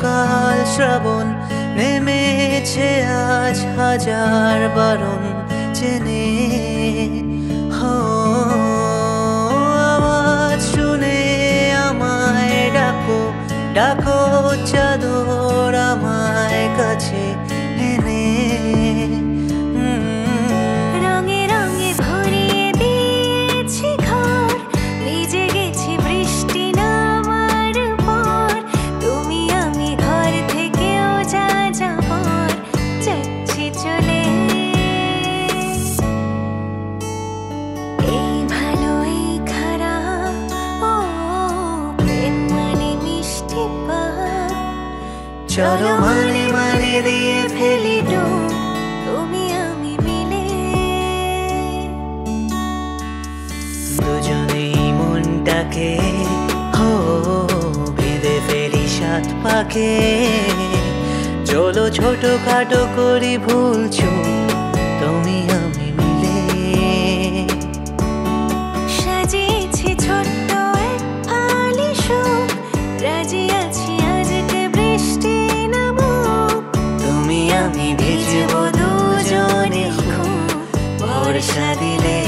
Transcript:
সকাল শ্রাবণ নেমেছে আজ হাজার বারণ চেনে হো আওয়াজ শুনে আমায় ডাকো ডাকো চাদর আমায় কাছে এনে রঙে রঙে ভরিয়ে দিয়েছি ঘর, ভিজে গেছি বৃষ্টি নামার পর। তুমি আমি ঘর থেকেও যা যাবার যাচ্ছি চলে। এই ভালো এই খারাপ, ও প্রেম মানে মিষ্টি পাপ। চলো মানে মানে দিয়ে ফেলি ডুব তুমি আমি মিলে দুজনেই মনটাকে হো বেঁধে ফেলি সাত পাকে। চলো ছোটখাটো করি ভুল চুক তুমি আমি মিলে। সাজিয়েছি ছোট্ট এক ফালি সুখ, রাজি আছি আজকে বৃষ্টি নামুক। তুমি আমি ভিজবো দুজনে খুব ভরসা দিলে।